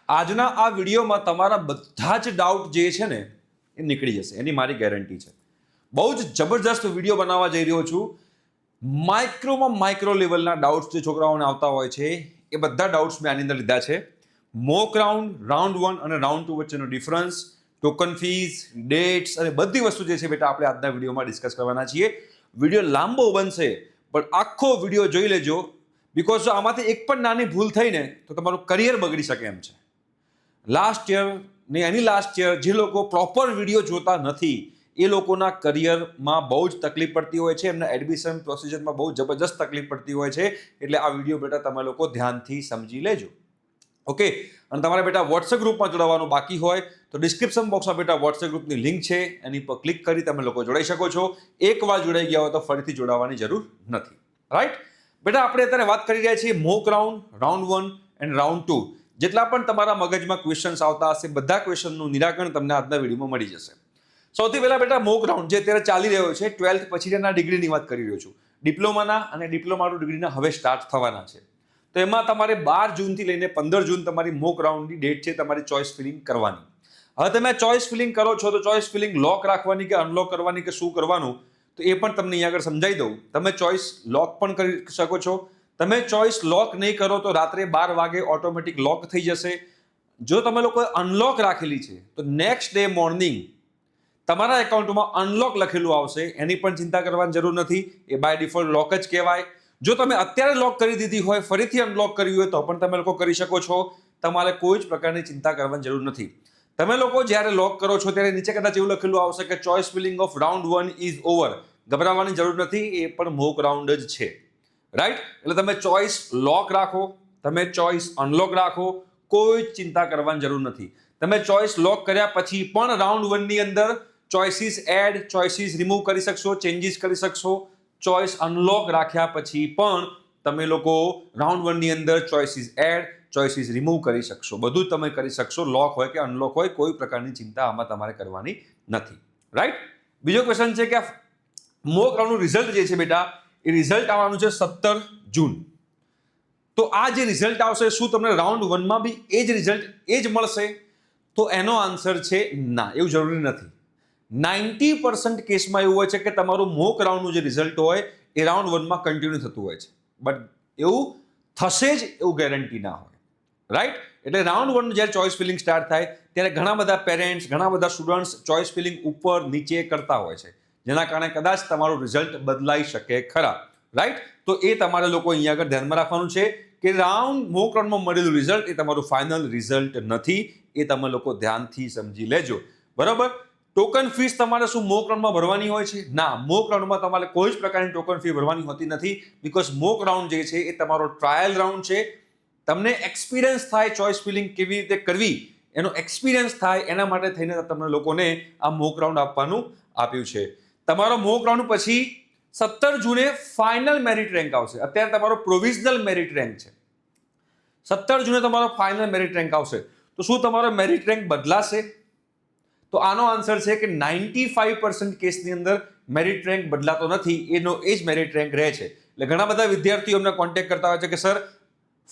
આજના આ વિડીયોમાં તમારા બધા જ ડાઉટ જે છે ને એ નીકળી જશે, એની મારી ગેરંટી છે. બહુ જ જબરજસ્ત વિડીયો બનાવવા જઈ રહ્યો છું. માઇક્રોમાં માઇક્રો લેવલના ડાઉટ્સ જે છોકરાઓને આવતા હોય છે એ બધા ડાઉટ્સ મેં આની અંદર લીધા છે. મોક રાઉન્ડ 1 અને રાઉન્ડ 2 વચ્ચેનો ડિફરન્સ, ટોકન ફીસ, ડેટ્સ અને બધી વસ્તુ જે છે બેટા આપણે આજના વિડીયોમાં ડિસ્કસ કરવાના છીએ. વિડીયો લાંબો બનશે પણ આખો વિડીયો જોઈ લેજો, બીકોઝ જો આમાંથી એક પણ નાની ભૂલ થઈ ને તો તમારું કરિયર બગડી શકે એમ છે. લાસ્ટ યર ને એની લાસ્ટ યર જે લોકો પ્રોપર વિડીયો જોતા નથી એ લોકોના કરિયરમાં બહુ જ તકલીફ પડતી હોય છે, એમના એડમિશન પ્રોસિજરમાં બહુ જબરજસ્ત તકલીફ પડતી હોય છે. એટલે આ વિડીયો બેટા તમે લોકો ધ્યાનથી સમજી લેજો. ઓકે, અને તમારે બેટા વોટ્સએપ ગ્રુપમાં જોડાવાનું બાકી હોય તો ડિસ્ક્રિપ્શન બોક્સમાં બેટા વોટ્સએપ ગ્રુપની લિંક છે, એની પર ક્લિક કરી તમે લોકો જોડાઈ શકો છો. એકવાર જોડાઈ ગયા હોય તો ફરીથી જોડાવાની જરૂર નથી. રાઈટ બેટા, આપણે અત્યારે વાત કરી રહ્યા છીએ મોક રાઉન્ડ 1 એન્ડ રાઉન્ડ 2. જેટલા પણ તમારા મગજમાં ક્વેશ્ચન્સ આવતા હશે બધા ક્વેશ્ચનનું નિરાકરણ તમને આજના વિડીયોમાં મળી જશે. સૌથી પહેલા બેટા મોક રાઉન્ડ જે અત્યારે ચાલી રહ્યો છે 12th પછીના ડિગ્રીની વાત કરી રહ્યો છું. ડિપ્લોમાના અને ડિપ્લોમા ડિગ્રીના હવે સ્ટાર્ટ થવાના છે. તો એમાં તમારે 12 જૂનથી લઈને 15 જૂન તમારી મોક રાઉન્ડની ડેટ છે તમારી ચોઇસ ફિલિંગ કરવાની. હવે તમે ચોઇસ ફિલિંગ કરો છો તો ચોઇસ ફિલિંગ લોક રાખવાની કે અનલોક કરવાની કે શું કરવાનું તો એ પણ તમને અહીંયા આગળ સમજાવી દઉં. તમે ચોઇસ લોક પણ કરી શકો છો. તમે ચોઇસ લોક નહીં કરો તો રાત્રે 12 વાગે ઓટોમેટિક લોક થઈ જશે. જો તમે લોકોએ અનલોક રાખેલી છે તો નેક્સ્ટ ડે મોર્નિંગ તમારા એકાઉન્ટમાં અનલોક લખેલું આવશે, એની પણ ચિંતા કરવાની જરૂર નથી, એ બાય ડિફોલ્ટ લોક જ કહેવાય. જો તમે અત્યારે લોક કરી દીધી હોય ફરીથી અનલોક કર્યું હોય તો પણ તમે લોકો કરી શકો છો. તમારે કોઈ જ પ્રકારની ચિંતા કરવાની જરૂર નથી. તમે લોકો જ્યારે લોક કરો છો ત્યારે નીચે કદાચ એવું લખેલું આવશે કે choice feeling of round 1 is over. ગભરાવાની જરૂર નથી, એ પણ મોક રાઉન્ડ જ છે. રાઈટ, એટલે તમે ચોઇસ લોક રાખો, તમે ચોઇસ અનલોક રાખો, કોઈ જ ચિંતા કરવાની જરૂર નથી. તમે ચોઇસ લોક કર્યા પછી પણ રાઉન્ડ 1 ની અંદર ચોઇસીસ એડ, ચોઇસીસ રિમૂવ કરી શકશો, ચેન્જીસ કરી શકશો. ચોઇસ અનલોક રાખ્યા પછી પણ તમે લોકો રાઉન્ડ 1 ની અંદર ચોઇસીસ એડ, ચોઇસીસ રિમૂવ કરી શકશો. બધું તમે કરી શકશો, લોક હોય કે અનલોક હોય, કોઈ પ્રકારની ચિંતા આમાં તમારે કરવાની નથી. રાઈટ, બીજો ક્વેશ્ચન છે કે મોક રાઉન્ડનું રિઝલ્ટ જે છે બેટા એ રિઝલ્ટ આવવાનું છે 17 જૂન. તો આ જે રિઝલ્ટ આવશે શું તમને રાઉન્ડ 1 માં બી એ જ રિઝલ્ટ એ જ મળશે? તો એનો આન્સર છે ના, એવું જરૂરી નથી. 90% કેસમાં એવું હોય છે કે તમારું મોક રાઉન્ડનું જે રિઝલ્ટ હોય એ રાઉન્ડ 1 માં કન્ટિન્યુ થતું હોય છે, બટ એવું થશે જ એવું ગેરંટી ના હોય. રાઈટ, એટલે રાઉન્ડ 1 જ્યારે ચોઇસ ફિલિંગ સ્ટાર્ટ થાય ત્યારે ઘણા બધા પેરેન્ટ્સ, ઘણા બધા સ્ટુડન્ટ્સ ચોઇસ ફિલિંગ ઉપર નીચે કરતા હોય છે, જેના કારણે કદાચ તમારું રિઝલ્ટ બદલાઈ શકે ખરા. રાઈટ, તો એ તમારે લોકો અહીંયા આગળ ધ્યાનમાં રાખવાનું છે કે મોક રાઉન્ડમાં મળેલું રિઝલ્ટ એ તમારું ફાઇનલ રિઝલ્ટ નથી. એ તમે લોકો ધ્યાનથી સમજી લેજો. બરાબર, ટોકન ફીસ તમારે શું મોક રાઉન્ડમાં ભરવાની હોય છે? ના, મોક રાઉન્ડમાં તમારે કોઈ જ પ્રકારની ટોકન ફી ભરવાની હોતી નથી, બીકોઝ મોક રાઉન્ડ જે છે એ તમારો ટ્રાયલ રાઉન્ડ છે. તમને એક્સપિરિયન્સ થાય ચોઇસ ફિલિંગ કેવી રીતે કરવી એનો એક્સપિરિયન્સ થાય એના માટે થઈને તમને લોકોને આ મોક રાઉન્ડ આપવાનું આપ્યું છે. તમારો મોક રાઉન્ડ પછી 17 જૂને ફાઇનલ મેરિટ રેન્ક આવશે. અત્યારે તમારો પ્રોવિઝનલ મેરિટ રેન્ક છે. 17 જૂને તમારો ફાઇનલ મેરિટ રેન્ક આવશે. તો શું તમારો મેરિટ રેન્ક બદલાશે? તો આનો આન્સર છે કે 95% કેસની અંદર મેરિટ રેન્ક બદલાતો નથી, એનો એ જ મેરિટ રેન્ક રહે છે. એટલે ઘણા બધા વિદ્યાર્થીઓ અમને કોન્ટેક્ટ કરતા હોય છે કે સર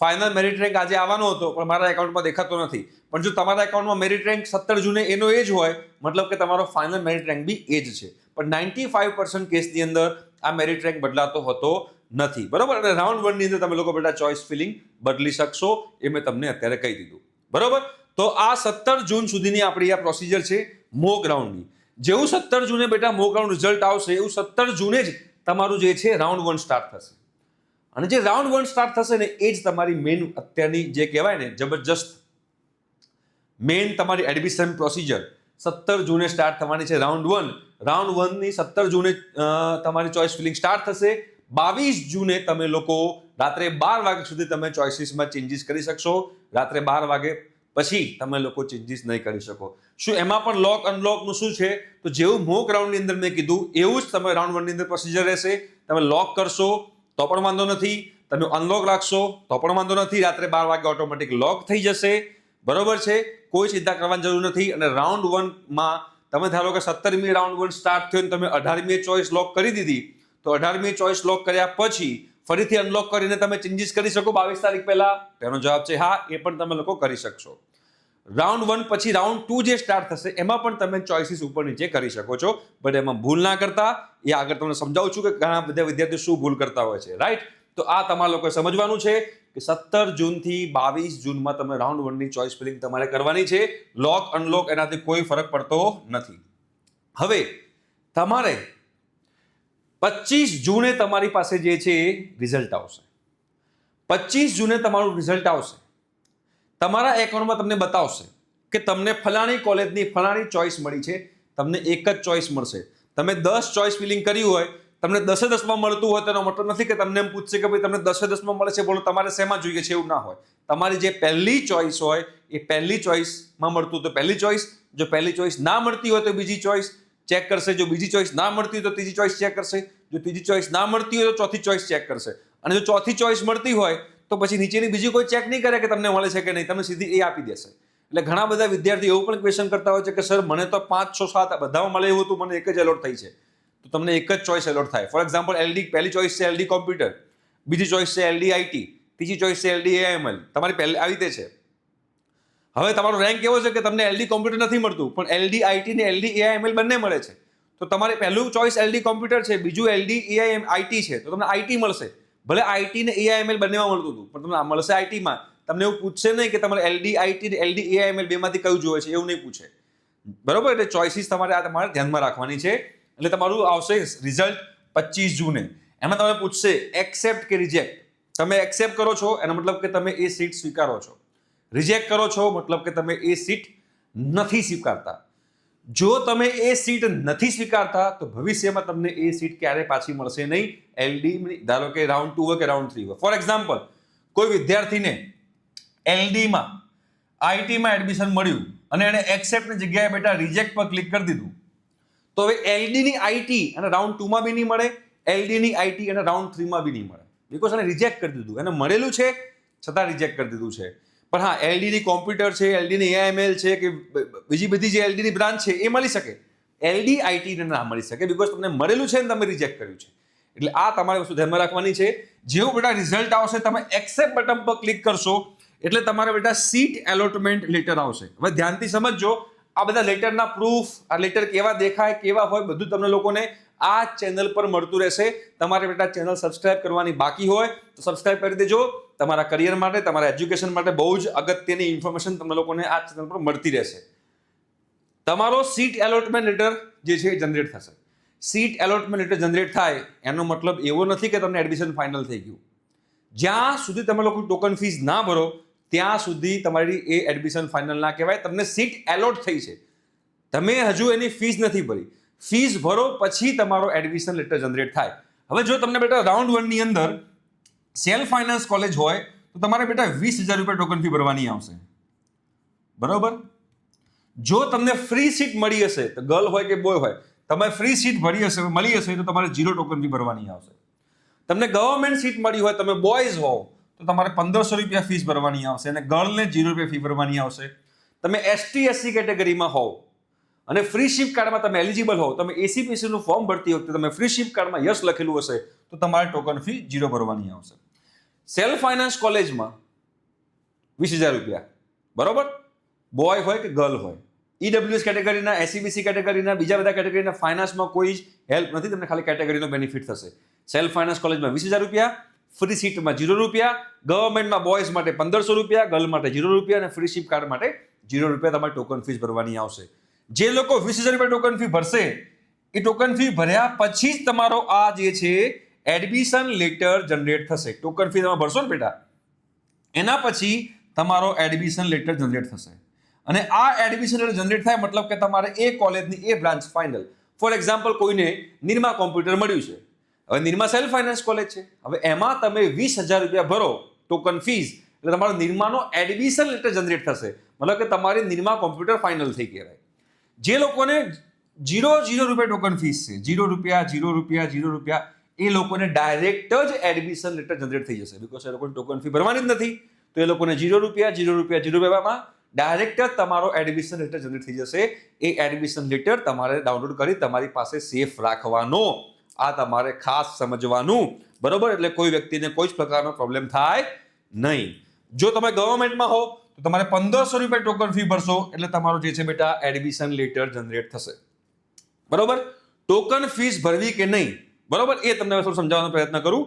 ફાઇનલ મેરિટ રેન્ક આજે આવવાનો હતો પણ મારા એકાઉન્ટમાં દેખાતો નથી. પણ જો તમારા એકાઉન્ટમાં મેરિટ રેન્ક 17 જૂને એનો એ જ હોય મતલબ કે તમારો ફાઇનલ મેરિટ રેન્ક બી એ જ છે. પણ 95% કેસની અંદર આ મેરિટ રેન્ક બદલાતો હોતો નથી. બરોબર, અને રાઉન્ડ 1 ની અંદર તમે લોકો બેટા ચોઇસ ફિલિંગ બદલી શકશો, એ મેં તમને અત્યારે કહી દીધું. બરોબર, તો આ 17 જૂન સુધીની આપણી આ પ્રોસિજર છે મોક રાઉન્ડની. જેવું 17 જૂને બેટા મોક રાઉન્ડ રિઝલ્ટ આવશે એવું 17 જૂને જ તમારું જે છે રાઉન્ડ 1 સ્ટાર્ટ થશે. અને જે રાઉન્ડ 1 સ્ટાર્ટ થશે ને એ જ તમારી મેઇન અત્યારની જે કહેવાય ને જબરજસ્ત મેઇન તમારી એડમિશન પ્રોસિજર 17 જૂને સ્ટાર્ટ થવાની છે. રાઉન્ડ 1 ની 17 જૂને તમારી ચોઇસ ફિલિંગ સ્ટાર્ટ થશે. 22 જૂને તમે લોકો રાત્રે 12 વાગ્યા સુધી તમે ચોઇસીસમાં ચેન્જીસ કરી શકશો. રાત્રે 12 વાગે પછી તમે લોકો ચેન્જીસ નહીં કરી શકો. શું એમાં પણ લોક અનલોકનું શું છે? તો જેવું મોક રાઉન્ડની અંદર મેં કીધું એવું જ તમે રાઉન્ડ 1 ની અંદર પ્રોસિજર રહેશે. તમે લોક કરશો તો પણ વાંધો નથી, તમે અનલોક રાખશો તો પણ વાંધો નથી, રાત્રે 12 વાગે ઓટોમેટિક લોક થઈ જશે. બરોબર છે, કોઈ ચિંતા કરવાની જરૂર નથી. અને રાઉન્ડ 1 માં તમે ધારો કે 17મી રાઉન્ડ 1 સ્ટાર્ટ થયો તમે 18મી ચોઇસ લોક કરી દીધી, તો 18મી ચોઇસ લોક કર્યા પછી ફરીથી અનલોક કરીને તમે ચેન્જીસ કરી શકો 22 તારીખ પહેલા? તેનો જવાબ છે હા, એ પણ તમે લોકો કરી શકશો. રાઉન્ડ 1 પછી રાઉન્ડ 2 જે સ્ટાર્ટ થશે એમાં પણ તમે ચોઇસીસ ઉપર નીચે કરી શકો છો, બટ એમાં ભૂલ ના કરતા. એ આગળ તમને સમજાવું છું કે ઘણા બધા વિદ્યાર્થીઓ શું ભૂલ કરતા હોય છે, રાઈટ? તો આ તમારા લોકોએ સમજવાનું છે કે 17 જૂનથી 22 જૂનમાં તમે રાઉન્ડ 1 ની ચોઇસ ફિલિંગ તમારે કરવાની છે. લોક અનલોક એનાથી કોઈ ફરક પડતો નથી. હવે તમારે 25 જૂને તમારી પાસે જે છે એ રિઝલ્ટ આવશે. 25 જૂને તમારું રિઝલ્ટ આવશે. તમારા એકાઉન્ટમાં તમને બતાવશે કે તમને ફલાણી કોલેજની ફલાણી ચોઇસ મળી છે. તમને એક જ ચોઇસ મળશે. તમે 10 ચોઇસ ફિલિંગ કરી હોય, તમને 10 મળતું હોય તેનો મતલબ નથી કે તમને એમ પૂછશે કે ભાઈ તમને 10 મળે છે, બોલો તમારે શેમાં જોઈએ છે, એવું ના હોય. તમારી જે પહેલી ચોઇસ હોય એ પહેલી ચોઇસમાં મળતું તો પહેલી ચોઇસ, જો પહેલી ચોઇસ ના મળતી હોય તો બીજી ચોઇસ ચેક કરશે, જો બીજી ચોઇસ ના મળતી હોય તો ત્રીજી ચોઇસ ચેક કરશે, જો ત્રીજી ચોઇસ ના મળતી હોય તો ચોથી ચોઇસ ચેક કરશે, અને જો ચોથી ચોઇસ મળતી હોય તો પછી નીચેની બીજી કોઈ ચેક નહીં કરે કે તમને મળે છે કે નહીં, તમને સીધી એ આપી દેશે. એટલે ઘણા બધા વિદ્યાર્થીઓ એવું પણ ક્વેશ્ચન કરતા હોય છે કે સર મને તો 5, 6, 7 બધામાં મળે એવું હતું, મને એક જ એલોટ થઈ છે. તો તમને એક જ ચોઇસ એલોટ થાય. ફોર એક્ઝામ્પલ એલડી, પહેલી ચોઇસ છે એલડી કોમ્પ્યુટર, બીજી ચોઇસ છે એલડી આઈટી, ત્રીજી ચોઇસ છે એલડી એઆઈએમએલ. તમારી પહેલી આવી રીતે છે. હવે તમારો રેન્ક એવો છે કે તમને એલડી કોમ્પ્યુટર નથી મળતું, પણ એલડી આઈટી ને એલડી એઆઈએમએલ બંને મળે છે. તો તમારે પહેલું ચોઇસ એલડી કોમ્પ્યુટર છે, બીજું એલડી એઆઈએમ આઈટી છે, તો તમને આઈટી મળશે. ભલે આઈટી ને એઆઈએમએલ બંનેમાં મળતું હતું, પણ તમને મળશે આઈટીમાં. તમને એવું પૂછશે નહીં કે તમારે એલડી આઈટી ને એલડી એઆઈએમએલ બેમાંથી કયું જોઈએ છે, એવું નહીં પૂછે. બરોબર? એટલે ચોઇસીસ તમારે ધ્યાનમાં રાખવાની છે. એટલે તમારું આવશે રિઝલ્ટ 25 જૂને. એમાં તમે પૂછશે એક્સેપ્ટ કે રિજેક્ટ. તમે એક્સેપ્ટ કરો છો એનો મતલબ કે તમે એ સીટ સ્વીકારો છો. રિજેક્ટ કરો છો મતલબ કે તમે એ સીટ નથી સ્વીકારતા. જો તમે એ સીટ નથી સ્વીકારતા તો ભવિષ્યમાં તમને એ સીટ ક્યારે પાછી મળશે નહીં. એલડી ધારો કે રાઉન્ડ 2 હોય કે રાઉન્ડ 3 હોય. ફોર એક્ઝામ્પલ કોઈ વિદ્યાર્થીને એલડીમાં આઈટીમાં એડમિશન મળ્યું અને એને એક્સેપ્ટની જગ્યાએ બેટા રિજેક્ટ પર ક્લિક કરી દીધું, તો હવે એલડીની આઈટી અને રાઉન્ડ 2 માં બી નહીં મળે, એલડીની આઈટી અને રાઉન્ડ 3 માં બી નહીં મળે. બીકોઝ એને રિજેક્ટ કરી દીધું. એને મળેલું છે છતાં રિજેક્ટ કરી દીધું છે. પણ હા, એલડીની કોમ્પ્યુટર છે, એલડીની એઆઈએમએલ છે કે બીજી બધી જે એલડીની બ્રાન્ચ છે એ મળી શકે. એલડી આઈટીને ના મળી શકે બીકોઝ તમને મળેલું છે ને તમે રિજેક્ટ કર્યું છે. એટલે આ તમારે વસ્તુ ધ્યાનમાં રાખવાની છે. જેવું બેટા રિઝલ્ટ આવશે તમે એક્સેપ્ટ બટન પર ક્લિક કરશો એટલે તમારે બેટા સીટ એલોટમેન્ટ લેટર આવશે. હવે ધ્યાનથી સમજજો, આ બધા લેટરના પ્રૂફ, આ લેટર કેવા દેખાય, કેવા હોય, બધું તમને લોકોને આ ચેનલ પર મળતું રહેશે. તમારે બેટા ચેનલ સબસ્ક્રાઇબ કરવાની બાકી હોય તો સબસ્ક્રાઇબ કરી દેજો. તમારા કરિયર માટે, તમારા એજ્યુકેશન માટે બહુ જ અગત્યની ઇન્ફોર્મેશન તમને લોકોને આ ચેનલ પર મળતી રહેશે. તમારો સીટ એલોટમેન્ટ લેટર જે છે એ જનરેટ થશે. સીટ એલોટમેન્ટ લેટર જનરેટ થાય એનો મતલબ એવો નથી કે તમને એડમિશન ફાઇનલ થઈ ગયું. જ્યાં સુધી તમે લોકો ટોકન ફીસ ના ભરો ત્યાં સુધી તમારી એ એડમિશન ફાઇનલ ના કહેવાય. તમને સીટ એલોટ થઈ છે, તમે હજુ એની ફીસ નથી ભરી. ફીસ ભરો પછી તમારો એડમિશન લેટર જનરેટ થાય. હવે જો તમને બેટા રાઉન્ડ 1 ની અંદર સેલ્ફ ફાઇનાન્સ કોલેજ હોય તો તમારે બેટા 20,000 રૂપિયા ટોકન ફી ભરવાની આવશે. બરોબર? જો તમને ફ્રી સીટ મળી હશે તો ગર્લ હોય કે બોય હોય, તમે ફ્રી સીટ ભરી હશે, મળી હશે તો તમારે 0 ટોકન ફી ભરવાની આવશે. તમને ગવર્મેન્ટ સીટ મળી હોય, તમે બોયઝ હોવ તો તમારે 1,500 રૂપિયા ફીસ ભરવાની આવશે અને ગર્લને 0 રૂપિયા ફી ભરવાની આવશે. તમે એસટી એસસી કેટેગરીમાં હોવ અને ફ્રી શિપ કાર્ડમાં તમે એલિજિબલ હોવ, તમે એસીપીસી નું ફોર્મ ભરતી વખતે તમે ફ્રી શિપ કાર્ડમાં યસ લખેલું હશે તો તમારે ટોકન ફી 0 ભરવાની આવશે. સેલ્ફ ફાઇનાન્સ કોલેજમાં 20,000 રૂપિયા. બરોબર? બોય હોય કે ગર્લ હોય. ઈડબ્લ્યુએસ કેટેગરીના, એસસીબીસી કેટેગરીના, બીજા બધા કેટેગરીના ફાઇનાન્સમાં કોઈ જ હેલ્પ નથી. તમને ખાલી કેટેગરીનો બેનિફિટ થશે. સેલ્ફ ફાઇનાન્સ કોલેજમાં 20,000 રૂપિયા, ફ્રી સીટમાં 0 રૂપિયા, ગવર્મેન્ટમાં બોયઝ માટે 1,500 રૂપિયા, ગર્લ માટે 0 રૂપિયા અને ફ્રી શિપ કાર્ડ માટે 0 રૂપિયા તમારે ટોકન ફીસ ભરવાની આવશે. જે લોકો 20,000 રૂપિયા ટોકન ફી ભરશે એ ટોકન ફી ભર્યા પછી જ તમારો આ જે છે એડમિશન લેટર જનરેટ થશે. ટોકન ફી તમે ભરશો ને બેટા, એના પછી તમારો એડમિશન લેટર જનરેટ થશે. અને આ એડમિશન લેટર જનરેટ થાય મતલબ કે તમારે એ કોલેજની એ બ્રાન્ચ ફાઇનલ. ફોર એક્ઝામ્પલ કોઈને નિરમા કોમ્પ્યુટર મળ્યું છે, હવે નિરમા સેલ્ફ ફાઇનાન્સ કોલેજ છે, હવે એમાં તમે 20,000 રૂપિયા ભરો ટોકન ફીસ એટલે તમારો નિરમાનો એડમિશન લેટર જનરેટ થશે. મતલબ કે તમારી નિરમા કોમ્પ્યુટર ફાઇનલ થઈ કહેવાય. જે લોકોને 0 રૂપિયા ટોકન ફીસ છે, 0 રૂપિયા 0 રૂપિયા 0 રૂપિયા, એ લોકોને ડાયરેક્ટ જ એડમિશન લેટર જનરેટ થઈ જશે બીકોઝ એ લોકોને ટોકન ફી ભરવાની જ નથી. તો એ લોકોને 0 રૂપિયા 0 રૂપિયા 0 રૂપિયામાં ડાયરેક્ટ જ તમારો એડમિશન લેટર જનરેટ થઈ જશે. એ એડમિશન લેટર તમારે ડાઉનલોડ કરી તમારી પાસે સેફ રાખવાનો. આ તમારે ખાસ સમજવાનું. બરોબર? એટલે કોઈ વ્યક્તિને કોઈ જ પ્રકારનો પ્રોબ્લેમ થાય નહીં. જો તમે ગવર્મેન્ટમાં હો તો તમારે 1500 રૂપિયા ટોકન ફી ભરશો એટલે તમારો જે છે બેટા એડમિશન લેટર જનરેટ થશે. બરોબર, ટોકન ફીસ ભરવી કે નહીં, બરોબર, એ તમને થોડું સમજાવવાનો પ્રયત્ન કરું.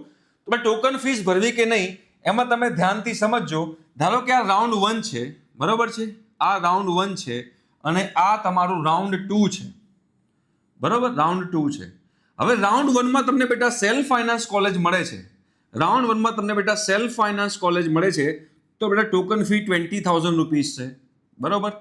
તમે ટોકન ફીસ ભરવી કે નહીં એમાં તમે ધ્યાનથી સમજજો. ધારો કે આ રાઉન્ડ 1 છે, બરોબર છે, આ રાઉન્ડ 1 છે અને આ તમારું રાઉન્ડ 2 છે, બરોબર, રાઉન્ડ 2 છે. હવે રાઉન્ડ 1 માં તમને બેટા સેલ્ફ ફાઇનાન્સ કોલેજ મળે છે. રાઉન્ડ 1 માં તમને બેટા સેલ્ફ ફાઇનાન્સ કોલેજ મળે છે તો બેટા ટોકન ફી 20,000 રૂપીસ છે, બરોબર.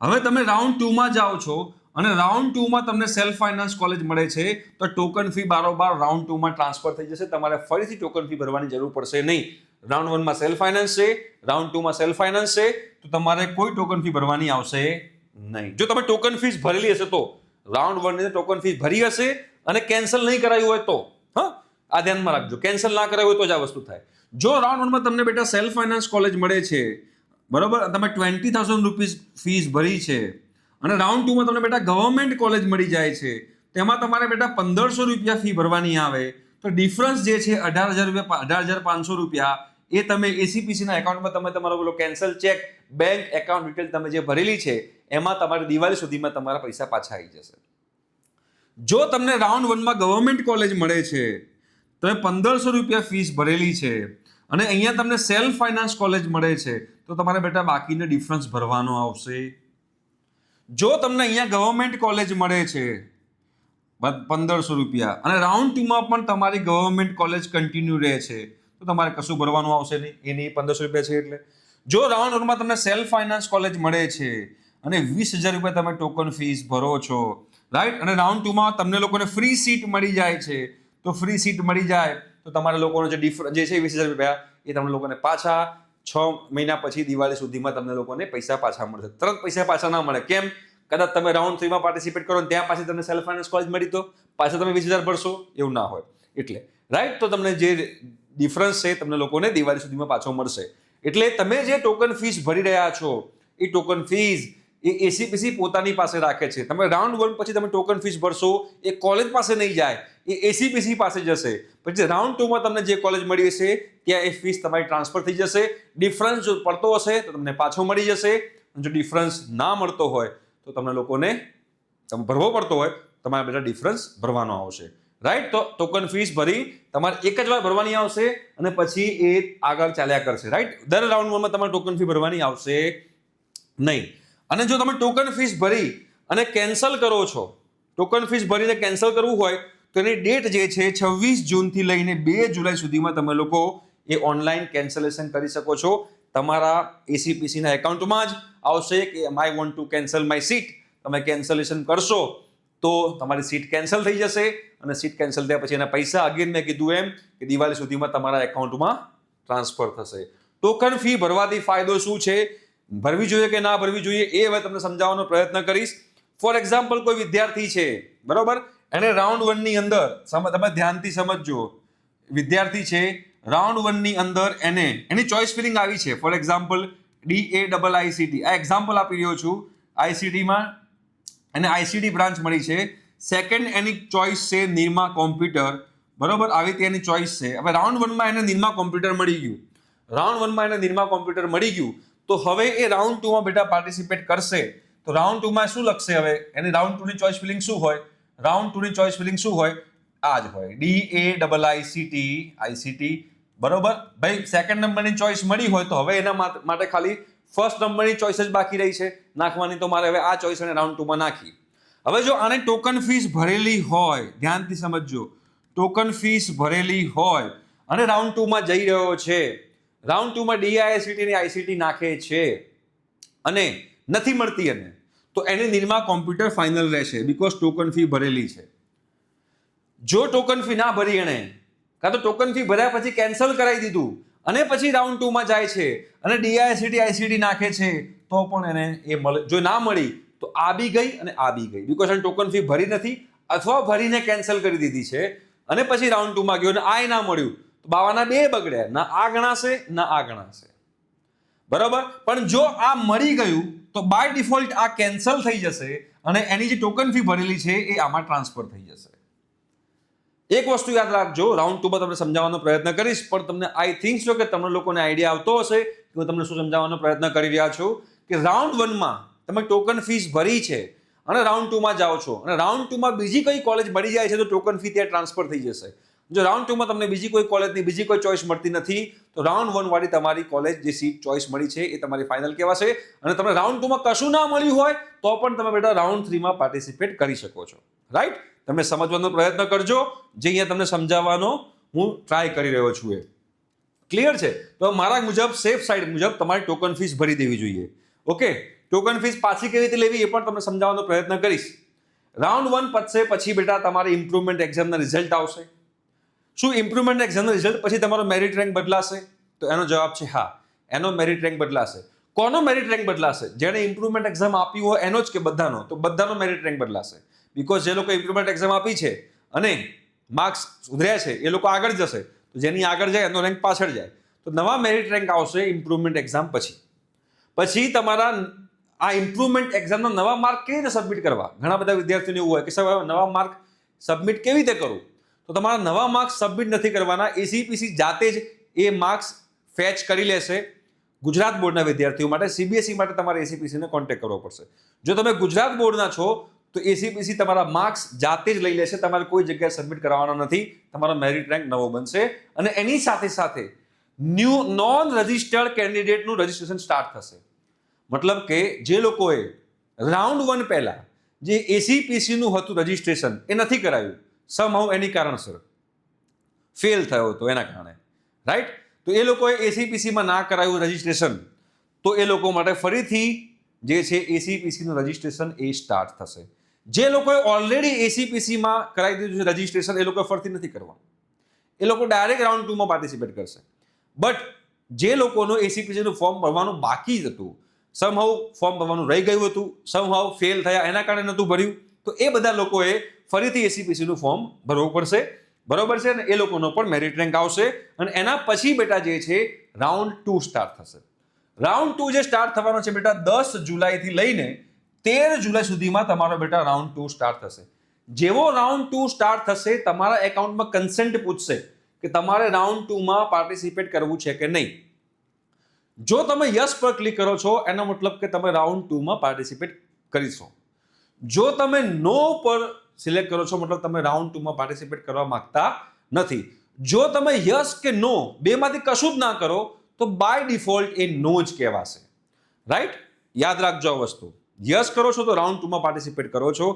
હવે તમે રાઉન્ડ 2 માં જાઓ છો અને રાઉન્ડ 2 માં તમને સેલ્ફ ફાઇનાન્સ કોલેજ મળે છે તો ટોકન ફી બારોબાર રાઉન્ડ 2 માં ટ્રાન્સફર થઈ જશે. તમારે ફરીથી ટોકન ફી ભરવાની જરૂર પડશે નહીં. રાઉન્ડ 1 માં સેલ્ફ ફાઇનાન્સ છે, રાઉન્ડ 2 માં સેલ્ફ ફાઇનાન્સ છે તો તમારે કોઈ ટોકન ફી ભરવાની આવશે નહીં. જો તમે ટોકન ફીસ ભરેલી હશે તો રાઉન્ડ 1 ની ટોકન ફી ભરી હશે અને કેન્સલ નહીં કરાયું હોય તો, હા, આ ધ્યાનમાં રાખજો. કેન્સલ ના કરાયું હોય તો જ આ વસ્તુ થાય. જો રાઉન્ડ 1 માં તમને બેટા સેલ્ફ ફાઇનાન્સ કોલેજ મળે છે, બરોબર, તમે 20,000 રૂપીસ ફીસ ભરી છે અને રાઉન્ડ 2 માં તમને બેટા ગવર્મેન્ટ કોલેજ મળી જાય છે, તેમાં તમારે બેટા 1500 રૂપિયા ફી ભરવાની આવે તો ડિફરન્સ જે છે 18,000 રૂપિયા, 18,500 રૂપિયા એ તમે એસીપીસી ના એકાઉન્ટમાં તમે તમારો પેલો cancel check, bank account detail તમે જે ભરેલી છે એમાં તમારે દિવાળી સુધીમાં તમારા પૈસા પાછા આવી જશે. જો તમને રાઉન્ડ 1 માં ગવર્મેન્ટ કોલેજ મળે છે, તમે 1500 રૂપિયા ફીસ ભરેલી છે અને અહીંયા તમને સેલ્ફ ફાઇનાન્સ કોલેજ મળે છે તો તમારે બેટા બાકીનો ડિફરન્સ ભરવાનો આવશે. જો તમને અહીંયા ગવર્મેન્ટ કોલેજ મળે છે 1500 રૂપિયા અને રાઉન્ડ 2 માં પણ તમારી ગવર્મેન્ટ કોલેજ કન્ટિન્યુ રહે છે તો તમારે કશું ભરવાનું આવશે નહીં. એની 1500 રૂપિયા છે એટલે. જો રાઉન્ડ 1 માં તમને સેલ્ફ ફાઇનાન્સ કોલેજ મળે છે અને 20,000 રૂપિયા તમે ટોકન ફીસ ભરો છો, રાઈટ, અને રાઉન્ડ 2 માં તમને લોકોને ફ્રી સીટ મળી જાય છે તો ફ્રી સીટ મળી જાય તો તમારા લોકોનો જે ડિફરન્સ જે છે 20,000 રૂપિયા એ તમને લોકોને પાછા 6 મહિના પછી દિવાળી સુધીમાં તમને લોકોને પૈસા પાછા મળશે. તરત પૈસા પાછા ના મળે. કેમ? કદાચ તમે રાઉન્ડ 3 માં પાર્ટિસિપેટ કરો ત્યાં પાછી તમને સેલ્ફ ફાઇનાન્સ કોલેજ મળી તો પાછા તમે 20,000 ભરશો, એવું ના હોય. એટલે રાઈટ, તો તમને જે ડિફરન્સ છે તમને લોકોને દિવાળી સુધીમાં પાછો મળશે. એટલે તમે જે ટોકન ફીસ ભરી રહ્યા છો એ ટોકન ફીસ એ એસીપીસી પોતાની પાસે રાખે છે. તમે રાઉન્ડ 1 પછી તમે ટોકન ફીસ ભરશો એ કોલેજ પાસે નહીં જાય, એ એસીપીસી પાસે જશે. પછી રાઉન્ડ 2 માં તમને જે કોલેજ મળી હશે ત્યાં એ ફીસ તમારી ટ્રાન્સફર થઈ જશે. ડિફરન્સ જો પડતો હશે તો તમને પાછો મળી જશે. જો ડિફરન્સ ના મળતો હોય તો તમને લોકોને ભરવો પડતો હોય તમારે બેટા ડિફરન્સ ભરવાનો આવશે, રાઈટ. તો ટોકન ફીસ ભરી તમારે એક જ વાર ભરવાની આવશે અને પછી એ આગળ ચાલ્યા કરશે, રાઈટ. દર રાઉન્ડ 1 માં તમારે ટોકન ફી ભરવાની આવશે નહીં. અને જો તમે ટોકન ફીસ ભરી અને કેન્સલ કરો છો, ટોકન ફીસ ભરીને કેન્સલ કરવું હોય તો એની ડેટ જે છે 26 જૂનથી લઈને 2 જુલાઈ સુધીમાં તમે લોકો એ ઓનલાઈન કેન્સલેશન કરી શકો છો. તમારા એસીપીસીના એકાઉન્ટમાં જ આવશે કે I want to cancel my seat. તમે કેન્સલેશન કરશો તો તમારી સીટ કેન્સલ થઈ જશે અને સીટ કેન્સલ થયા પછી એના પૈસા અગેન મેં કીધું એમ કે દિવાળી સુધીમાં તમારા એકાઉન્ટમાં ટ્રાન્સફર થશે. ટોકન ફી ભરવાથી ફાયદો શું છે, ભરવી જોઈએ કે ના ભરવી જોઈએ એ હવે તમને સમજાવવાનો પ્રયત્ન કરીશ. ફોર એક્ઝામ્પલ કોઈ વિદ્યાર્થી છે, બરોબર, એને રાઉન્ડ 1 ની અંદર તમે ધ્યાનથી સમજજો, વિદ્યાર્થી છે રાઉન્ડ 1 ની અંદર એની ચોઇસ ફિલિંગ આવી છે. ફોર એક્ઝામ્પલ DAIICT, આ એક્ઝામ્પલ આપી રહ્યો છું. આઈસીટીમાં એને આઈસીટી બ્રાન્ચ મળી છે. સેકન્ડ એની ચોઇસ છે નિરમા કોમ્પ્યુટર, બરોબર, આવી રીતે એની ચોઇસ છે. હવે રાઉન્ડ 1 માં એને નિરમા કોમ્પ્યુટર મળી ગયું, રાઉન્ડ 1 માં એને નિરમા કોમ્પ્યુટર મળી ગયું તો હવે એ રાઉન્ડ 2 માં બેટા પાર્ટિસિપેટ કરશે તો રાઉન્ડ 2 માં શું લખશે? હવે એની રાઉન્ડ 2 ની ચોઇસ ફિલિંગ શું હોય? રાઉન્ડ 2 ની ચોઇસ ફિલિંગ શું હોય? આ જ હોય, DAIICT, બરોબર. ભાઈ સેકન્ડ નંબરની ચોઇસ મળી હોય તો હવે એના માટે ખાલી ફર્સ્ટ નંબરની ચોઇસ જ બાકી રહી છે નાખવાની, તો મારે હવે આ ચોઇસ એને રાઉન્ડ 2 માં નાખી. હવે જો આને ટોકન ફીસ ભરેલી હોય, ધ્યાનથી સમજજો, ટોકન ફીસ ભરેલી હોય અને રાઉન્ડ 2 માં જઈ રહ્યો છે, રાઉન્ડ 2 માં DAIICT ની આઈસીટી નાખે છે અને નથી મળતી એને, તો એને નિરમા કોમ્પ્યુટર ફાઇનલ રહેશે બીકોઝ ટોકન ફી ભરેલી છે. જો ટોકન ફી ના ભરી એને, કાં તો ટોકન ફી ભર્યા પછી કેન્સલ કરાવી દીધું અને પછી રાઉન્ડ 2 માં જાય છે અને DAIICT આઈસીટી નાખે છે તો પણ એને એ મળે. જો ના મળી તો આ બી ગઈ અને આ બી ગઈ બીકોઝ એને ટોકન ફી ભરી નથી અથવા ભરીને કેન્સલ કરી દીધી છે અને પછી રાઉન્ડ 2 માં ગયો અને આ ના મળ્યું તો બાવાના બે બગડ્યા, ના આ ગણાશે ના આ ગણાશે, બરાબર. પણ જો આ મળી ગયું તો બાય ડિફોલ્ટ આ કેન્સલ થઈ જશે અને એની જે ટોકન ફી ભરેલી છે એ આમાં ટ્રાન્સફર થઈ જશે. એક વસ્તુ યાદ રાખજો, રાઉન્ડ 2 માં તમને સમજાવવાનો પ્રયત્ન કરીશ પણ તમને આઈ થિંક છો કે તમને લોકોને આઈડિયા આવતો હશે કે હું તમને શું સમજાવવાનો પ્રયત્ન કરી રહ્યા છું કે રાઉન્ડ 1માં તમે ટોકન ફીસ ભરી છે અને રાઉન્ડ 2માં જાઓ છો અને રાઉન્ડ 2માં બીજી કઈ કોલેજ મળી જાય છે તો ટોકન ફી ત્યાં ટ્રાન્સફર થઈ જશે. જો રાઉન્ડ 2માં તમને બીજી કોઈ કોલેજની બીજી કોઈ ચોઇસ મળતી નથી તો રાઉન્ડ 1 વાળી તમારી કોલેજ જે સીટ ચોઇસ મળી છે એ તમારી ફાઇનલ કહેવાશે. અને તમને રાઉન્ડ 2માં કશું ના મળ્યું હોય તો પણ તમે બેટા રાઉન્ડ 3માં પાર્ટિસિપેટ કરી શકો છો. રાઈટ? તમે સમજવાનો પ્રયત્ન કરજો જે અહીંયા તમને સમજાવવાનો હું ટ્રાય કરી રહ્યો છું. એ ક્લિયર છે? તો મારા મુજબ સેફ સાઈડ મુજબ તમારી ટોકન ફીસ ભરી દેવી જોઈએ. ઓકે, ટોકન ફીસ પાછી કેવી રીતે લેવી એ પણ તમને સમજાવવાનો પ્રયત્ન કરીશ. રાઉન્ડ 1 પતશે પછી બેટા તમારી ઇમ્પ્રુવમેન્ટ એક્ઝામના રિઝલ્ટ આવશે. શું ઇમ્પ્રુવમેન્ટ એક્ઝામના રિઝલ્ટ પછી તમારો મેરિટ રેન્ક બદલાશે? તો એનો જવાબ છે હા, એનો મેરિટ રેન્ક બદલાશે. કોનો મેરિટ રેન્ક બદલાશે? જેણે ઇમ્પ્રુવમેન્ટ એક્ઝામ આપી હોય એનો જ કે બધાનો? તો બધાનો મેરિટ રેન્ક બદલાશે. બીકોઝ જે લોકો ઇમ્પ્રુવમેન્ટ એક્ઝામ આપી છે અને માર્ક્સ સુધર્યા છે એ લોકો આગળ જશે, તો જેની આગળ જાય એનો રેન્ક પાછળ જાય. તો નવા મેરિટ રેન્ક આવશે ઇમ્પ્રુવમેન્ટ એક્ઝામ પછી. પછી તમારા આ ઇમ્પ્રુવમેન્ટ એક્ઝામના નવા માર્ક કેવી રીતે સબમિટ કરવા? ઘણા બધા વિદ્યાર્થીઓને એવું હોય કે સાહેબ નવા માર્ક સબમિટ કેવી રીતે કરું? તો તમારા નવા માર્ક્સ સબમિટ નથી કરવાના, એસીપીસી જાતે જ એ માર્ક્સ ફેચ કરી લેશે. ગુજરાત બોર્ડના વિદ્યાર્થીઓ માટે, સીબીએસઈ માટે તમારે એસીપીસીને કોન્ટેક્ટ કરવો પડશે. જો તમે ગુજરાત બોર્ડના છો તો એસીપીસી તમારા માર્ક્સ જાતે જ લઈ લેશે, તમારે કોઈ જગ્યાએ સબમિટ કરવાના નથી. તમારો મેરિટ રેન્ક નવો બનશે અને એની સાથે સાથે ન્યૂ નોન રજિસ્ટર્ડ કેન્ડિડેટનું રજિસ્ટ્રેશન સ્ટાર્ટ થશે. મતલબ કે જે લોકોએ રાઉન્ડ 1 પહેલા જે એસીપીસીનું હતું રજિસ્ટ્રેશન એ નથી કરાયું, સમહાઉ એની કારણસર ફેલ થયો હતો એના કારણે, રાઈટ? તો એ લોકોએ એસીપીસીમાં ના કરાયું રજિસ્ટ્રેશન, તો એ લોકો માટે ફરીથી જે છે એસીપીસીનું રજિસ્ટ્રેશન એ સ્ટાર્ટ થશે. જે લોકોએ ઓલરેડી એસીપીસીમાં કરાવી દીધું છે રજિસ્ટ્રેશન એ લોકો ફરીથી નથી કરવાનું, એ લોકો ડાયરેક્ટ રાઉન્ડ 2માં પાર્ટિસિપેટ કરશે. બટ જે લોકોનું એસીપીસીનું ફોર્મ ભરવાનું બાકી જ હતું, સમહાઉ ફોર્મ ભરવાનું રહી ગયું હતું, સમહાઉ ફેલ થયા એના કારણે નહોતું ભર્યું, તો એ બધા લોકોએ ફરીથી એસીપીસીનું ફોર્મ ભરવું પડશે. બરોબર છે ને? એ લોકોનો પણ મેરિટ રેન્ક આવશે અને એના પછી બેટા જે છે રાઉન્ડ 2 સ્ટાર્ટ થશે. રાઉન્ડ 2 જે સ્ટાર્ટ થવાનો છે બેટા 10 જુલાઈથી લઈને 13 જુલાઈ સુધીમાં તમારો બેટા રાઉન્ડ 2 સ્ટાર્ટ થશે. જેવો રાઉન્ડ 2 સ્ટાર્ટ થશે તમારા એકાઉન્ટમાં કન્સેન્ટ પૂછશે કે તમારે રાઉન્ડ 2માં પાર્ટિસિપેટ કરવું છે કે નહીં. જો તમે યસ પર ક્લિક કરો છો એનો મતલબ કે તમે રાઉન્ડ 2માં પાર્ટિસિપેટ કરીશો. જો તમે નો પર સિલેક્ટ કરો છો મતલબ તમે રાઉન્ડ 2માં પાર્ટિસિપેટ કરવા માંગતા નથી. જો તમે યસ કે નો બેમાંથી કશું જ ના કરો તો બાય ડિફોલ્ટ એ નો જ કહેવાશે. રાઈટ? યાદ રાખજો આ વસ્તુ. યસ કરો છો તો રાઉન્ડ 2માં પાર્ટિસિપેટ કરો છો,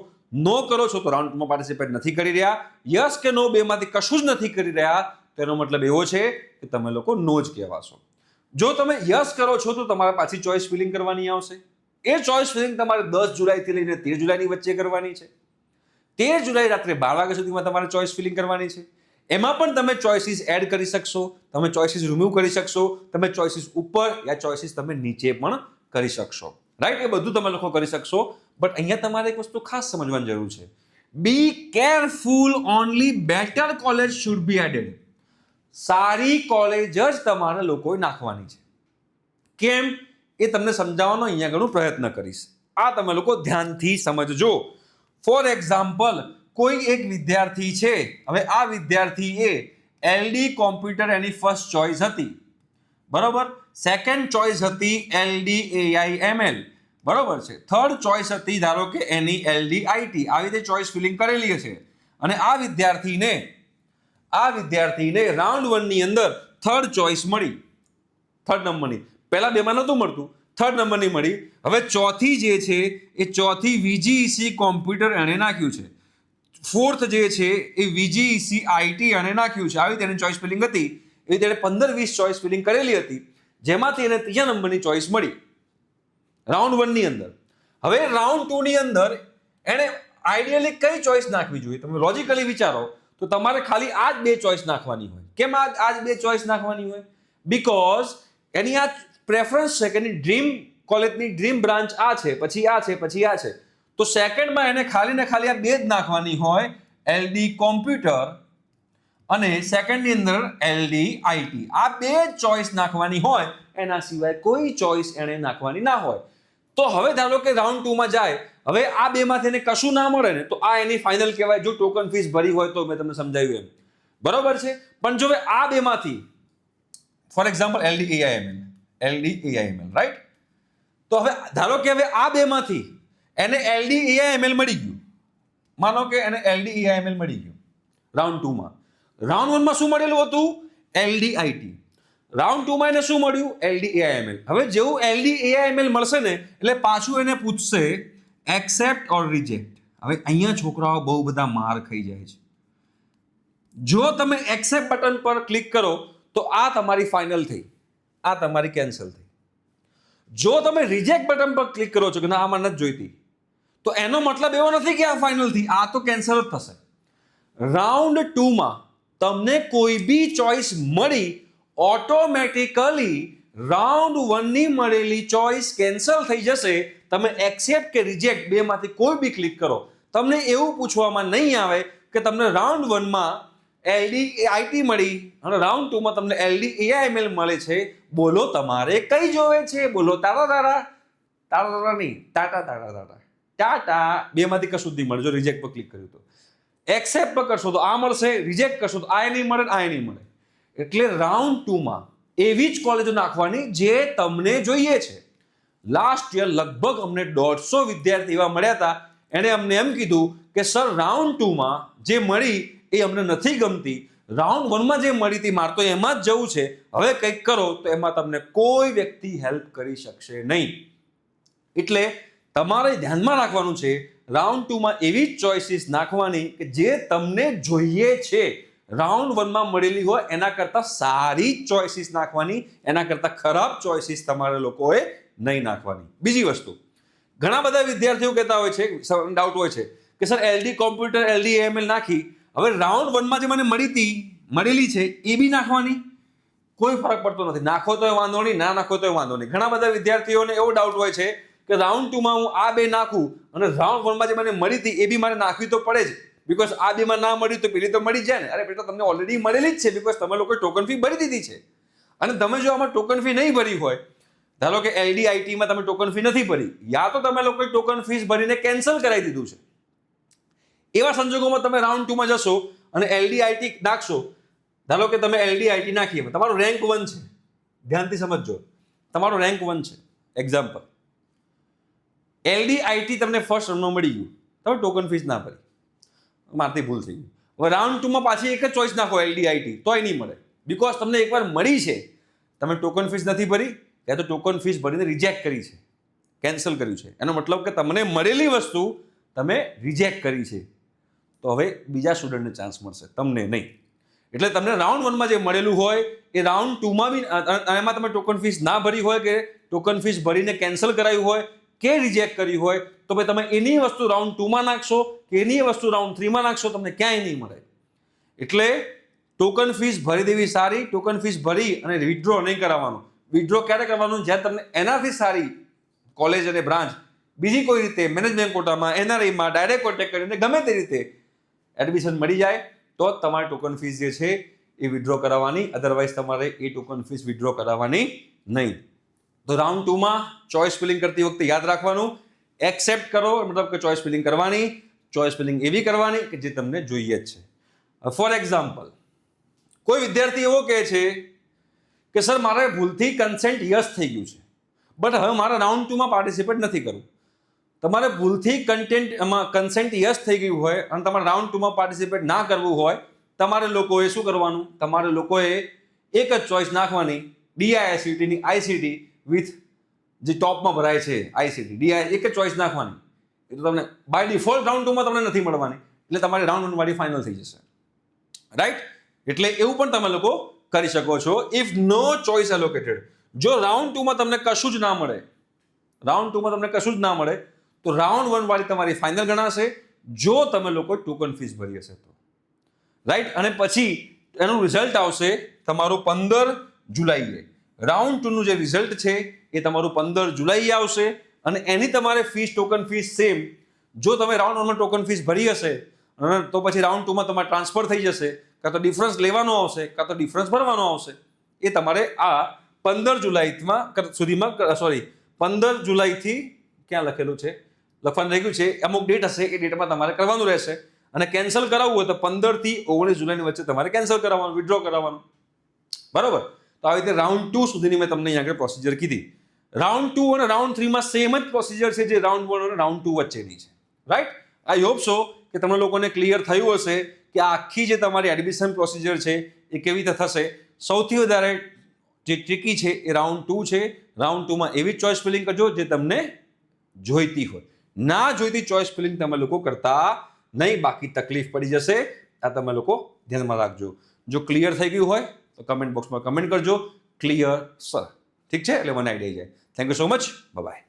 નો કરો છો તો રાઉન્ડ 2માં પાર્ટિસિપેટ નથી કરી રહ્યા. યસ કે નો બેમાંથી કશું જ નથી કરી રહ્યા તેનો મતલબ એવો છે કે તમે લોકો નો જ કહેવાશો. જો તમે યસ કરો છો તો તમારે પાછી ચોઇસ ફિલિંગ કરવાની આવશે. એ ચોઇસ ફિલિંગ તમારે 10 જુલાઈથી લઈને 13 જુલાઈની વચ્ચે કરવાની છે. 13 જુલાઈ રાત્રે 12 વાગ્યા સુધીમાં તમારે ચોઇસ ફિલિંગ કરવાની છે. એમાં પણ તમે ચોઇસીસ એડ કરી શકશો, તમે ચોઇસીસ રિમૂવ કરી શકશો, તમે ચોઇસીસ ઉપર યા ચોઇસીસ તમે નીચે પણ કરી શકશો. રાઈટ? એ બધું તમે લોકો કરી શકશો. બટ અહીંયા તમારે એક વસ્તુ ખાસ સમજવાની જરૂર છે. Be careful, only better college should be added. સારી કોલેજ જ તમારે લોકોએ નાખવાની છે. કેમ એ તમને સમજાવવાનો અહીંયા ઘણો પ્રયત્ન કરીશ. આ તમે લોકો ધ્યાનથી સમજજો. ફોર એક્ઝામ્પલ, કોઈ એક વિદ્યાર્થી છે, હવે આ વિદ્યાર્થી એલડી કોમ્પ્યુટર એની ફર્સ્ટ ચોઇસ હતી, બરોબર? સેકન્ડ ચોઇસ હતી LDAIML, બરોબર છે? થર્ડ ચોઇસ હતી ધારો કે એની LDIT. આવી રીતે ચોઇસ ફિલિંગ કરેલી હશે અને આ વિદ્યાર્થીને રાઉન્ડ 1 ની અંદર થર્ડ ચોઇસ મળી, થર્ડ નંબરની. પહેલા બેમાં નહોતું મળતું, થર્ડ નંબરની મળી. હવે ચોથી જે છે એ ચોથી VGEC કોમ્પ્યુટર એણે નાખ્યું છે, ફોર્થ જે છે એ VGEC IT એણે નાખ્યું છે. આવી તેની ચોઇસ ફિલિંગ હતી. એવી તેણે 15-20 ચોઇસ ફિલિંગ કરેલી હતી જેમાંથી એને ત્રીજા નંબરની ચોઇસ મળી રાઉન્ડ 1 ની અંદર. હવે રાઉન્ડ 2 ની અંદર એણે આઈડિયલી કઈ ચોઇસ નાખવી જોઈએ? તમે લોજિકલી વિચારો તો તમારે ખાલી આ જ 2 ચોઇસ નાખવાની હોય. કેમ આ જ 2 ચોઇસ નાખવાની હોય? બીકોઝ એની આ પ્રેફરન્સ છે કે એની ડ્રીમ કોલેજની ડ્રીમ બ્રાન્ચ આ છે, પછી આ છે, પછી આ છે. તો સેકન્ડમાં એને ખાલી ને ખાલી આ 2 જ નાખવાની હોય, LD કોમ્પ્યુટર અને સેકન્ડની અંદર LDIT. આ 2 ચોઇસ નાખવાની હોય, એના સિવાય કોઈ ચોઇસ એને નાખવાની ના હોય. તો હવે ધારો કે રાઉન્ડ 2માં જાય, હવે આ 2માંથી એને કશું ના મળે ને તો આ એની ફાઇનલ કહેવાય. જો ટોકન ફીસ ભરી હોય તો મેં તમને સમજાવ્યું એમ, બરોબર છે? પણ જો આ 2માંથી for example LDAIML, LDAIML, right? તો હવે ધારો કે હવે આ બેમાંથી એને LDAIML મળી ગયું, માનો કે એને LDAIML મળી ગયું રાઉન્ડ 2 માં. રાઉન્ડ 1 માં શું મળેલું હતું? LDIT. રાઉન્ડ 2 માં એને શું મળ્યું? LDAIML. હવે જેવું LDAIML મળશે ને એટલે પાછું એને પૂછશે એક્સેપ્ટ ઓર રિજેક્ટ. હવે અહીંયા છોકરાઓ બહુ બધા માર ખાઈ જાય છે. જો તમે એક્સેપ્ટ બટન પર ક્લિક કરો તો આ તમારી ફાઇનલ થઈ, આ તમારી કેન્સલ થઈ. જો તમે રિજેક્ટ બટન પર ક્લિક કરો છો કે ના આમાં નથી જોઈતી, તો એનો મતલબ એવો નથી કે આ ફાઇનલ થઈ, આ તો કેન્સલ જ થશે. રાઉન્ડ 2 માં તમને કોઈ બી ચોઇસ મળી, ઓટોમેટિકલી રાઉન્ડ 1 ની મળેલી ચોઇસ કેન્સલ થઈ જશે. તમે એક્સેપ્ટ કે રિજેક્ટ બેમાંથી કોઈ બી ક્લિક કરો, તમને એવું પૂછવામાં નહીં આવે કે તમને રાઉન્ડ 1 માં LDIT મળી અને રાઉન્ડ 2 માં તમને LDAIML મળે છે, બોલો તમારે કઈ જોવે છે? બોલો તારા તારા તારા નહીં, ટાટા ટાટા ટાટા ટાટા. બેમાંથી કશું જ નહીં મળે. જો રિજેક્ટ પર ક્લિક કર્યું તો, એક્સેપ્ટ પર કરશો તો આ મળશે, રિજેક્ટ કરશો તો આ નહીં મળે, આ નહીં મળે. એટલે રાઉન્ડ 2 માં એવી જ કોલેજો નાખવાની જે તમને જોઈએ છે. લાસ્ટ યર લગભગ અમને 150 વિદ્યાર્થી એવા મળ્યા હતા, એણે અમને એમ કીધું કે સર રાઉન્ડ 2 માં જે મળી એ અમને નથી ગમતી, રાઉન્ડ 1 માં જે મળી હતી મારે તો એમાં જ જવું છે, હવે કંઈક કરો. તો એમાં તમને કોઈ વ્યક્તિ હેલ્પ કરી શકશે નહીં. એટલે તમારે ધ્યાનમાં રાખવાનું છે, રાઉન્ડ 2 માં એવી જ ચોઇસીસ નાખવાની કે જે તમને જોઈએ છે. રાઉન્ડ 1 માં મળેલી હોય એના કરતા સારી ચોઇસીસ નાખવાની, એના કરતા ખરાબ ચોઇસીસ તમારે લોકોએ નહીં નાખવાની. બીજી વસ્તુ, ઘણા બધા વિદ્યાર્થીઓ કહેતા હોય છે, ડાઉટ હોય છે કે સર LD કોમ્પ્યુટર LDAIML નાખી, હવે રાઉન્ડ 1 માં જે મને મળેલી છે એ બી નાખવાની? કોઈ ફરક પડતો નથી. નાખો તો વાંધો નહીં, ના નાખો તો વાંધો નહીં. ઘણા બધા વિદ્યાર્થીઓને એવો ડાઉટ હોય છે કે રાઉન્ડ 2 માં હું આ બે નાખું અને રાઉન્ડ 1 માં જે મને મળી હતી એ બી મારે નાખવી તો પડે જ, બીકોઝ આ બેમાં ના મળ્યું તો પેલી તો મળી જાય ને. અરે બેટા તમને ઓલરેડી મળેલી જ છે, બીકોઝ તમે લોકોએ ટોકન ફી ભરી દીધી છે. અને તમે જો આમાં ટોકન ફી નહીં ભરી હોય, ધારો કે LDIT માં તમે ટોકન ફી નથી ભરી, યા તો તમે લોકોએ ટોકન ફીસ ભરીને કેન્સલ કરાવી દીધું છે, એવા સંજોગોમાં તમે રાઉન્ડ 2 માં જશો અને LDIT નાખશો. ધારો કે તમે LDIT નાખીએ, તમારો રેન્ક 1 છે, ધ્યાનથી સમજજો, તમારો રેન્ક 1 છે. એક્ઝામ્પલ, LDIT તમને ફર્સ્ટ રાઉન્ડમાં મળી ગયું, તમે ટોકન ફીસ ના ભરી, મારથી ભૂલ થઈ ગઈ. હવે રાઉન્ડ 2 માં પાછી એક જ ચોઇસ નાખો LDIT, તોય નહીં મળે, બીકોઝ તમને એકવાર મળી છે, તમે ટોકન ફીસ નથી ભરી, યા તો ટોકન ફીસ ભરીને રિજેક્ટ કરી છે, કેન્સલ કર્યું છે. એનો મતલબ કે તમને મળેલી વસ્તુ તમે રિજેક્ટ કરી છે. તો હવે બીજા સ્ટુડન્ટને ચાન્સ મળશે, તમને નહીં. એટલે તમને રાઉન્ડ 1 માં જે મળેલું હોય એ રાઉન્ડ 2 માં બી, એમાં તમે ટોકન ફીસ ના ભરી હોય કે ટોકન ફીસ ભરીને કેન્સલ કરાયું હોય કે રિજેક્ટ કરી હોય, તો ભાઈ તમે એની વસ્તુ રાઉન્ડ 2 માં નાખશો કે એની વસ્તુ રાઉન્ડ 3 માં નાખશો, તમને ક્યાંય નહીં મળે. એટલે ટોકન ફીસ ભરી દેવી સારી. ટોકન ફીસ ભરી અને વિથડ્રો નહીં કરાવવાનું. વિથડ્રો ક્યારે કરવાનું? જ્યારે તમને એનાથી સારી કોલેજ અને બ્રાન્ચ બીજી કોઈ રીતે મેનેજમેન્ટ કોટામાં, NRIમાં ડાયરેક્ટ કોન્ટેક્ટ કરીને ગમે તે રીતે એડમિશન મળી જાય તો જ તમારે ટોકન ફીસ જે છે એ વિથડ્રો કરાવવાની, અધરવાઇઝ તમારે એ ટોકન ફીસ વિથડ્રો કરાવવાની નહીં. તો રાઉન્ડ 2 માં ચોઇસ ફિલિંગ કરતી વખતે યાદ રાખવાનું, એક્સેપ્ટ કરો મતલબ કે ચોઇસ ફિલિંગ કરવાની, ચોઇસ ફિલિંગ એવી કરવાની કે જે તમને જોઈએ જ છે. ફોર એક્ઝામ્પલ, કોઈ વિદ્યાર્થી એવો કહે છે કે સર મારે ભૂલથી કન્સેન્ટ યસ થઈ ગયું છે, બટ હવે મારે રાઉન્ડ 2 માં પાર્ટિસિપેટ નથી કરવું. તમારે ભૂલથી કન્ટેન્ટમાં કન્સેન્ટ યસ થઈ ગયું હોય અને તમારે રાઉન્ડ 2 માં પાર્ટિસિપેટ ના કરવું હોય, તમારે લોકોએ શું કરવાનું? તમારે લોકોએ એક જ ચોઇસ નાખવાની, DICT ની ICT વિથ જે ટોપમાં ભરાય છે ICT DI, એક જ ચોઇસ નાખવાની. એ તો તમને બાય ડિફોલ્ટ રાઉન્ડ 2 માં તમને નથી મળવાની, એટલે તમારી રાઉન્ડ 1 વાળી ફાઇનલ થઈ જશે, રાઈટ? એટલે એવું પણ તમે લોકો કરી શકો છો. ઇફ નો ચોઇસ એલોકેટેડ, જો રાઉન્ડ 2 માં તમને કશું જ ના મળે, રાઉન્ડ 2 માં તમને કશું જ ના મળે, તો રાઉન્ડ 1 વાળી તમારી ફાઇનલ ગણાશે, જો તમે લોકો ટોકન ફીસ ભરી હશે તો, રાઈટ? અને પછી એનું રિઝલ્ટ આવશે તમારું 15 જુલાઈએ. રાઉન્ડ 2 નું જે રિઝલ્ટ છે એ તમારું 15 જુલાઈએ આવશે અને એની તમારે ફીસ, ટોકન ફીસ સેમ. જો તમે રાઉન્ડ 1 માં ટોકન ફીસ ભરી હશે તો પછી રાઉન્ડ 2 માં તમારે ટ્રાન્સફર થઈ જશે, કાં તો ડિફરન્સ લેવાનો આવશે કાં તો ડિફરન્સ ભરવાનો આવશે. એ તમારે આ 15 જુલાઈમાં સુધીમાં, સોરી 15 જુલાઈથી ક્યાં લખેલું છે, લખવાનું રહી ગયું છે, અમુક ડેટ હશે એ ડેટમાં તમારે કરવાનું રહેશે. અને કેન્સલ કરાવવું હોય તો 15 થી 19 જુલાઈની વચ્ચે તમારે કેન્સલ કરાવવાનું, વિથડ્રો કરાવવાનું, બરોબર? તો આવી રીતે રાઉન્ડ 2 સુધીની મેં તમને અહીંયા આગળ પ્રોસિજર કીધી. રાઉન્ડ 2 અને રાઉન્ડ 3 માં સેમ જ પ્રોસિજર છે જે રાઉન્ડ 1 અને રાઉન્ડ 2 વચ્ચેની છે. રાઈટ? આઈ હોપ સો કે તમને લોકોને ક્લિયર થયું હશે કે આ આખી જે તમારી એડમિશન પ્રોસિજર છે એ કેવી રીતે થશે. સૌથી વધારે જે ટ્રિકી છે એ રાઉન્ડ 2 છે. રાઉન્ડ 2 માં એવી ચોઇસ ફિલિંગ કરજો જે તમને જોઈતી હોય. ના જોઈતી ચોઇસ ફિલિંગ તમે લોકો કરતા નહીં, બાકી તકલીફ પડી જશે. આ તમે લોકો ધ્યાનમાં રાખજો. જો ક્લિયર થઈ ગયું હોય તો કમેન્ટ બોક્સમાં કમેન્ટ કરજો ક્લિયર સર. ઠીક છે? એટલે મને આઈડિયા જાય. Thank you so much. By.